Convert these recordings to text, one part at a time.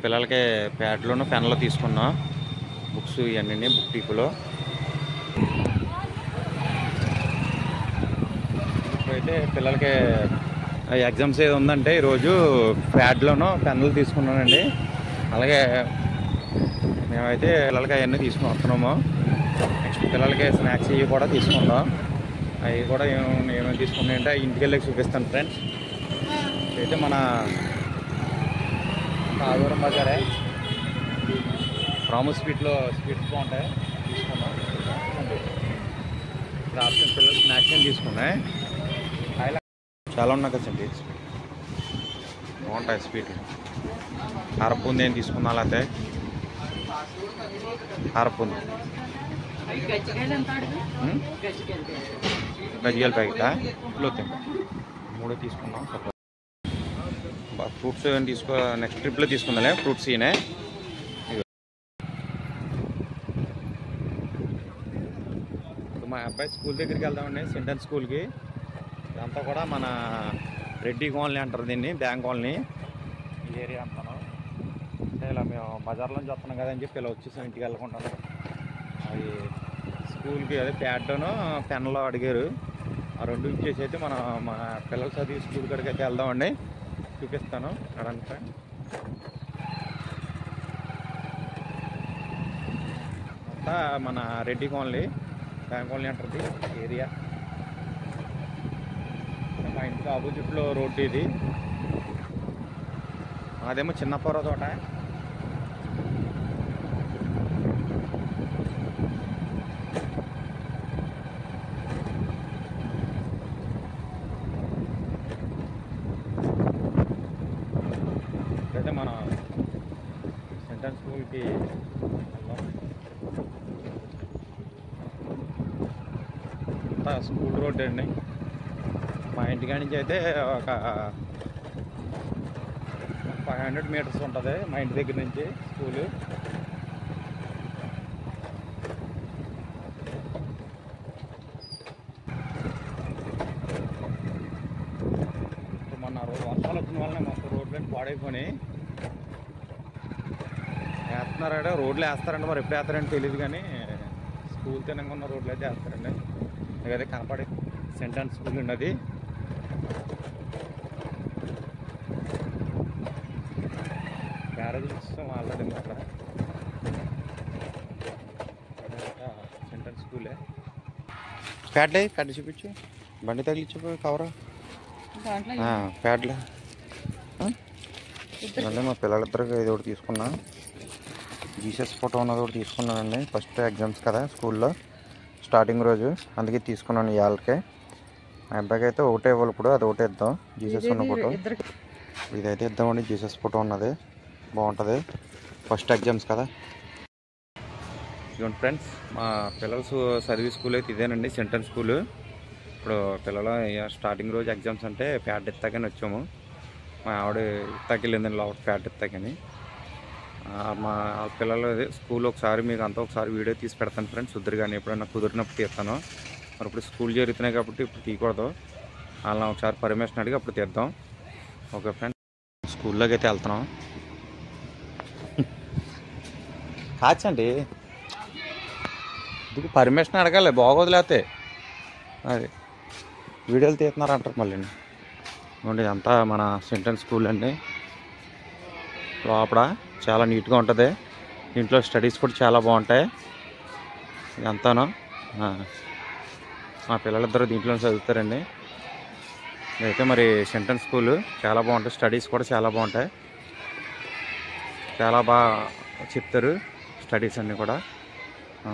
పిల్లలకి ప్యాడ్లోను పెన్లో తీసుకున్నాం బుక్స్ ఇవన్నీ బుక్ టీపులో. ఇప్పుడైతే పిల్లలకి ఎగ్జామ్స్ ఏది ఉందంటే ఈరోజు ప్యాడ్లోను పెన్నులు తీసుకున్నానండి. అలాగే మేమైతే పిల్లలకి అవన్నీ తీసుకుని వస్తున్నాము. నెక్స్ట్ పిల్లలకి స్నాక్స్ ఇవి కూడా తీసుకుందాం. అవి కూడా ఏమేమి తీసుకున్నాయంటే ఇంటికి వెళ్ళి చూపిస్తాను ఫ్రెండ్స్. అయితే మన ఆదివారం బజారే రాము స్వీట్స్ బాగుంటాయి తీసుకున్నాం. ఇక్కడ ఆప్షన్ పిల్లలు స్నాక్స్ ఏం తీసుకున్నాయి. చాలా ఉన్నాయి కదండి, బాగుంటాయి స్వీట్లు. కారపూంది ఏం తీసుకున్నా లేకపోతే కారపూంది గజ్జికాయల ప్యాకెటా ఇంట్లో తింటా 3 తీసుకున్నాం. ఫ్రూట్స్ ఏమైనా నెక్స్ట్ ట్రిప్లో తీసుకుందాలే ఫ్రూట్స్ ఈయనే. మా అబ్బాయి స్కూల్ దగ్గరికి వెళ్దామండి, సెంటెన్స్ స్కూల్కి. ఇదంతా కూడా మన రెడ్డి కాలనీ అంటారు దీన్ని, బ్యాంక్ కాలనీ ఈ ఏరియా అంటాను. అంటే ఇలా మేము బజార్లోంచి వస్తున్నాం కదా అని చెప్పి ఇలా వచ్చేసాం ఇంటికి వెళ్ళకుండాను. అది స్కూల్కి అదే ప్యాడ్ను పెన్లో అడిగారు, ఆ 2 ఇచ్చేసి అయితే మన పిల్లలు చదివి స్కూల్ కాడికి అయితే వెళ్దామండి. చూపిస్తాను అడంతా. అంతా మన రెడ్డి కాలనీ బ్యాంక్ కాలనీ అంటారు ఏరియా. మా ఇంటికి ఆపోజిట్లో రోడ్డు ఇది. అదేమో చిన్నపొర తోట. అయితే మన సెంటెన్స్ స్కూల్కి అంతా స్కూల్ రోడ్ అండి. మా ఇంటికాడి నుంచి అయితే ఒక 500 మీటర్స్ ఉంటుంది మా ఇంటి దగ్గర నుంచి స్కూలు. మొన్న వర్షాలు వచ్చిన వల్ల మొత్తం రోడ్లన్నీ పాడైపోయి వేస్తున్నారంటే, రోడ్లు వేస్తారంటే మరి ఎప్పుడు వేస్తారంటే తెలియదు, కానీ స్కూల్ తినగా ఉన్న రోడ్లు అయితే వేస్తారండి. అదే కనపడే సెంటెన్స్ స్కూల్ ఉన్నది. గ్యారేజ్ ఇస్తాం ఆల్రెడీ అక్కడ. సెంటెన్స్ స్కూలే. ప్యాడ్లే చూపించు, బండి తగిలిచ్చిపోయి కవరా ప్యాడ్లే. అంటే మా పిల్లలిద్దరికి ఇది ఒకటి తీసుకున్నా, జీసస్ ఫోటో ఉన్నది ఒకటి తీసుకున్నానండి. ఫస్ట్ ఎగ్జామ్స్ కదా స్కూల్లో స్టార్టింగ్ రోజు, అందుకే తీసుకున్నాను ఇవాళకే. మా అబ్బాయికి అయితే ఒకటే ఇవ్వాలి, ఇప్పుడు అది ఒకటే ఇద్దాం. జీసస్ ఉన్న ఫోటో ఇదైతే ఇద్దామండి. జీసస్ ఫోటో ఉన్నది బాగుంటుంది, ఫస్ట్ ఎగ్జామ్స్ కదా. ఇదిగోండి ఫ్రెండ్స్, మా పిల్లల చదివే స్కూల్ అయితే ఇదేనండి, సెంటెన్స్ స్కూలు. ఇప్పుడు పిల్లలు స్టార్టింగ్ రోజు ఎగ్జామ్స్ అంటే ప్యాడ్ ఇస్తాకని వచ్చాము. మా ఆవిడ ఇస్తాకెళ్ళిందండి లోపల ప్యాడ్ ఇస్తాకని. మా పిల్లలు అదే స్కూల్ ఒకసారి మీకు అంతా ఒకసారి వీడియో తీసి పెడతాను ఫ్రెండ్స్, వద్దురు కానీ ఎప్పుడైనా కుదిరినప్పుడు తీస్తాను. మరి ఇప్పుడు స్కూల్ జరుగుతున్నాయి కాబట్టి ఇప్పుడు తీయకూడదు, అలా ఒకసారి పర్మిషన్ అడిగి అప్పుడు తీద్దాం. ఓకే ఫ్రెండ్స్, స్కూల్లోకి అయితే వెళ్తున్నాం. కాచండి ఇది పర్మిషన్ అడగాలి, బాగోదు లేకపోతే. అది వీడియోలు తీస్తున్నారు అంటారు మళ్ళీ. ఇవ్వండి అంతా మన సెంటెన్స్ స్కూల్ అండి. లోపల చాలా నీట్గా ఉంటుంది, దీంట్లో స్టడీస్ కూడా చాలా బాగుంటాయి. ఇదంతాను మా పిల్లలిద్దరూ దీంట్లో చదువుతారండి. ఇదైతే మరి సెంటెన్స్ స్కూలు చాలా బాగుంటుంది, స్టడీస్ కూడా చాలా బాగుంటాయి, చాలా బాగా చెప్తారు స్టడీస్ అన్నీ కూడా.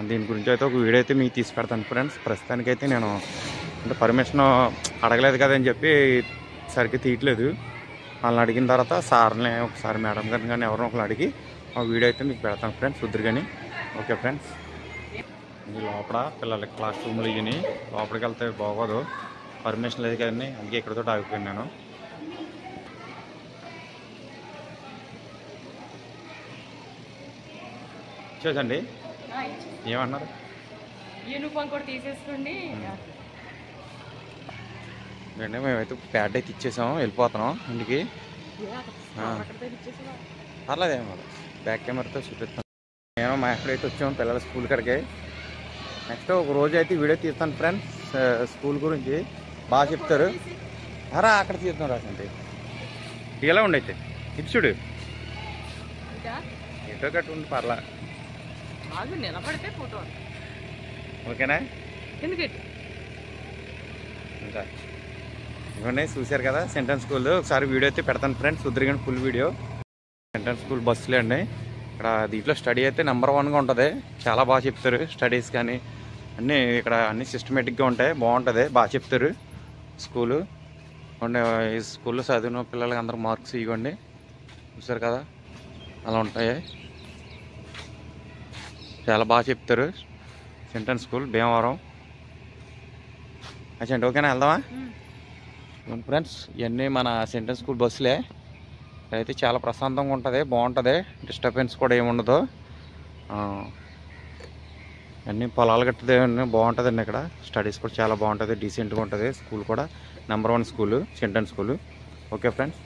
దీని గురించి అయితే ఒక వీడియో అయితే మీకు తీసి పెడతాను ఫ్రెండ్స్. ప్రస్తుతానికైతే నేను అంటే పర్మిషన్ అడగలేదు కదని చెప్పి సరిగ్గా తీయట్లేదు. వాళ్ళని అడిగిన తర్వాత సార్ని ఒకసారి మేడం గారిని కానీ ఎవరినో ఒకరు అడిగి ఆ వీడియో అయితే మీకు పెడతాను ఫ్రెండ్స్, వద్దురు కానీ. ఓకే ఫ్రెండ్స్, ఇది లోపల పిల్లలకి క్లాస్ రూమ్లు ఇవి. లోపలికి వెళ్తే బాగోదు, పర్మిషన్ లేదు కానీ, అందుకే ఇక్కడితో ఆగిపోయాను నేను. చూసండి ఏమన్నారు, యూనిఫామ్ కూడా తీసేసుకోండి. మేమైతే ప్యాడ్ అయితే ఇచ్చేసాం, వెళ్ళిపోతున్నాం ఇంటికి. పర్లేదేమో బ్యాక్ కెమెరాతో చూపిస్తాను. నేను మా ఎక్కడైతే వచ్చాము పిల్లల స్కూల్ కాడికి. నెక్స్ట్ ఒక రోజు అయితే వీడియో తీస్తాను ఫ్రెండ్స్ స్కూల్ గురించి. బాగా చెప్తారు. అరా అక్కడ తీస్తాం రాసండి ఇలా ఉండైతే ఇది చూడు ఎటో కట్టు ఉంది పర్లా. నిలబడితే ఫోటో ఓకేనా? ఎందుకంటే ఇంకా ఇవన్నీ చూశారు కదా సెంట్రల్ స్కూల్. ఒకసారి వీడియో అయితే పెడతాను ఫ్రెండ్స్ సుద్రిగండి ఫుల్ వీడియో. సెంట్రల్ స్కూల్ బస్సులే అండి. ఇక్కడ దీంట్లో స్టడీ అయితే నెంబర్ 1గా ఉంటుంది. చాలా బాగా చెప్తారు స్టడీస్ కానీ అన్నీ ఇక్కడ అన్నీ సిస్టమేటిక్గా ఉంటాయి. బాగుంటుంది బాగా చెప్తారు స్కూలు. ఈ స్కూల్లో చదివిన పిల్లలకి అందరూ మార్క్స్ ఇవ్వండి చూసారు కదా అలా ఉంటాయి. చాలా బాగా చెప్తారు సెంట్రల్ స్కూల్ భీమవరం. అచ్చండి ఓకేనా వెళ్దామా ఫ్రెండ్స్? ఇవన్నీ మన సెంట్రల్ స్కూల్ బస్సులే. అయితే చాలా ప్రశాంతంగా ఉంటుంది బాగుంటుంది. డిస్టర్బెన్స్ కూడా ఏముండదు. అన్నీ పొలాలు కట్టదే బాగుంటుందండి. ఇక్కడ స్టడీస్ కూడా చాలా బాగుంటుంది డీసెంట్గా ఉంటుంది. స్కూల్ కూడా number 1 school central school. Okay friends.